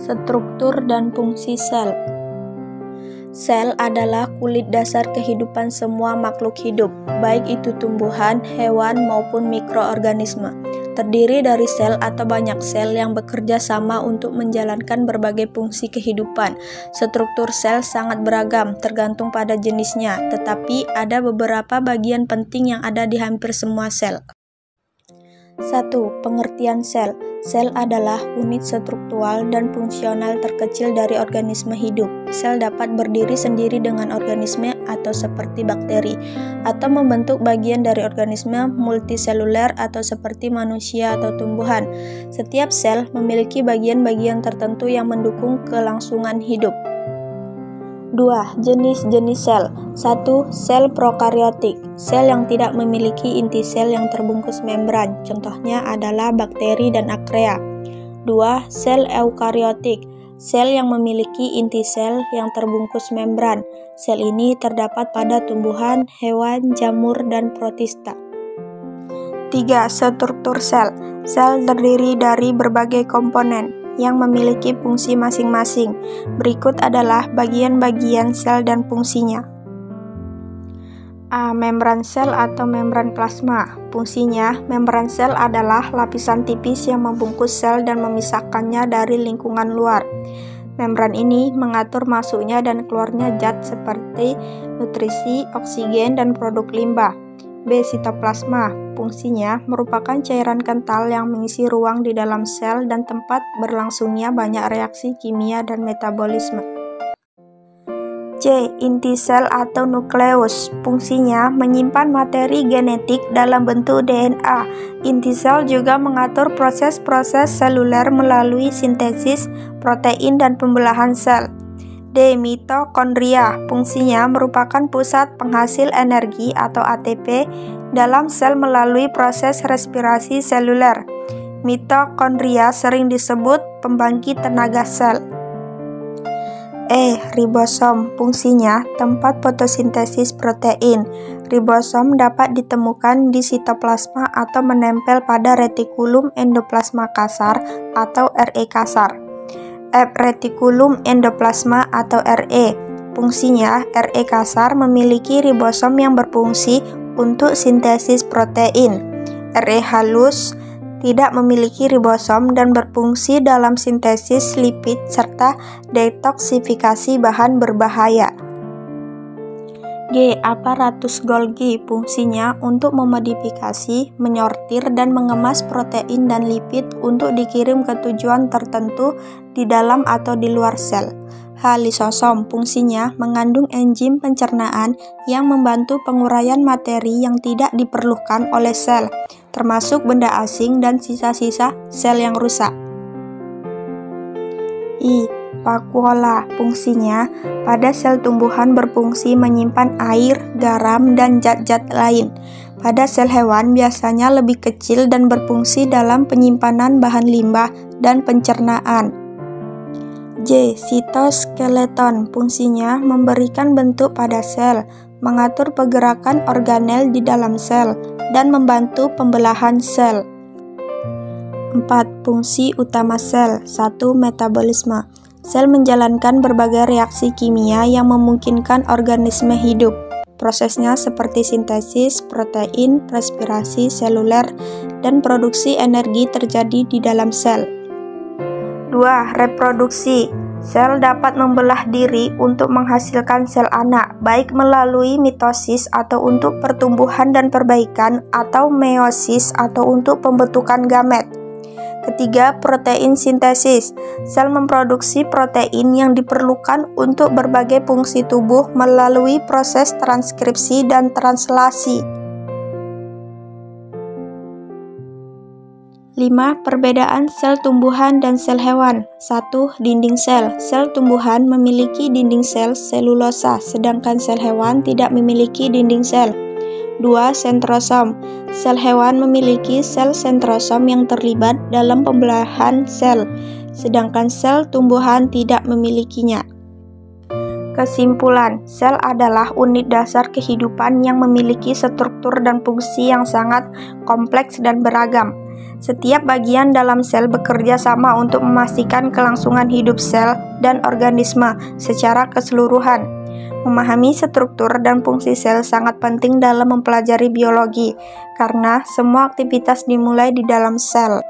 Struktur dan fungsi sel. Sel adalah kulit dasar kehidupan semua makhluk hidup, baik itu tumbuhan, hewan, maupun mikroorganisme. Terdiri dari sel atau banyak sel yang bekerja sama untuk menjalankan berbagai fungsi kehidupan. Struktur sel sangat beragam, tergantung pada jenisnya, tetapi ada beberapa bagian penting yang ada di hampir semua sel. 1. Pengertian sel. Sel adalah unit struktural dan fungsional terkecil dari organisme hidup. Sel dapat berdiri sendiri dengan organisme atau seperti bakteri, atau membentuk bagian dari organisme multiseluler atau seperti manusia atau tumbuhan. Setiap sel memiliki bagian-bagian tertentu yang mendukung kelangsungan hidup. 2. Jenis-jenis sel. 1. Sel prokaryotik, sel yang tidak memiliki inti sel yang terbungkus membran, contohnya adalah bakteri dan archaea. 2. Sel eukaryotik, sel yang memiliki inti sel yang terbungkus membran. Sel ini terdapat pada tumbuhan, hewan, jamur, dan protista. 3. Struktur sel. Sel terdiri dari berbagai komponen yang memiliki fungsi masing-masing. Berikut adalah bagian-bagian sel dan fungsinya. A. Membran sel atau membran plasma. Fungsinya, membran sel adalah lapisan tipis yang membungkus sel dan memisahkannya dari lingkungan luar. Membran ini mengatur masuknya dan keluarnya zat seperti nutrisi, oksigen, dan produk limbah. B. Sitoplasma. Fungsinya merupakan cairan kental yang mengisi ruang di dalam sel dan tempat berlangsungnya banyak reaksi kimia dan metabolisme. C. Inti sel atau nukleus. Fungsinya menyimpan materi genetik dalam bentuk DNA. Inti sel juga mengatur proses-proses seluler melalui sintesis protein dan pembelahan sel. D. Mitokondria. Fungsinya merupakan pusat penghasil energi atau ATP dalam sel melalui proses respirasi seluler. Mitokondria sering disebut pembangkit tenaga sel. E. Ribosom. Fungsinya tempat fotosintesis protein. Ribosom dapat ditemukan di sitoplasma atau menempel pada retikulum endoplasma kasar atau RE kasar. F. Retikulum endoplasma atau RE. Fungsinya, RE kasar memiliki ribosom yang berfungsi untuk sintesis protein. RE halus tidak memiliki ribosom dan berfungsi dalam sintesis lipid serta detoksifikasi bahan berbahaya. G. Aparatus Golgi. Fungsinya untuk memodifikasi, menyortir, dan mengemas protein dan lipid untuk dikirim ke tujuan tertentu di dalam atau di luar sel. H. Lisosom. Fungsinya mengandung enzim pencernaan yang membantu penguraian materi yang tidak diperlukan oleh sel, termasuk benda asing dan sisa-sisa sel yang rusak. I. Vakuola. Fungsinya pada sel tumbuhan berfungsi menyimpan air, garam, dan zat-zat lain. Pada sel hewan biasanya lebih kecil dan berfungsi dalam penyimpanan bahan limbah dan pencernaan. J. Sitoskeleton. Fungsinya memberikan bentuk pada sel, mengatur pergerakan organel di dalam sel, dan membantu pembelahan sel. 4. Fungsi utama sel. 1. Metabolisme. Sel menjalankan berbagai reaksi kimia yang memungkinkan organisme hidup. Prosesnya seperti sintesis, protein, respirasi seluler, dan produksi energi terjadi di dalam sel. 2. Reproduksi. Sel dapat membelah diri untuk menghasilkan sel anak, baik melalui mitosis atau untuk pertumbuhan dan perbaikan, atau meiosis atau untuk pembentukan gamet. Ketiga, protein sintesis. Sel memproduksi protein yang diperlukan untuk berbagai fungsi tubuh melalui proses transkripsi dan translasi. 5. Perbedaan sel tumbuhan dan sel hewan. 1. Dinding sel. Sel tumbuhan memiliki dinding sel selulosa, sedangkan sel hewan tidak memiliki dinding sel. 2. Sentrosom. Sel hewan memiliki sel sentrosom yang terlibat dalam pembelahan sel, sedangkan sel tumbuhan tidak memilikinya. Kesimpulan, sel adalah unit dasar kehidupan yang memiliki struktur dan fungsi yang sangat kompleks dan beragam. Setiap bagian dalam sel bekerja sama untuk memastikan kelangsungan hidup sel dan organisme secara keseluruhan. Memahami struktur dan fungsi sel sangat penting dalam mempelajari biologi, karena semua aktivitas dimulai di dalam sel.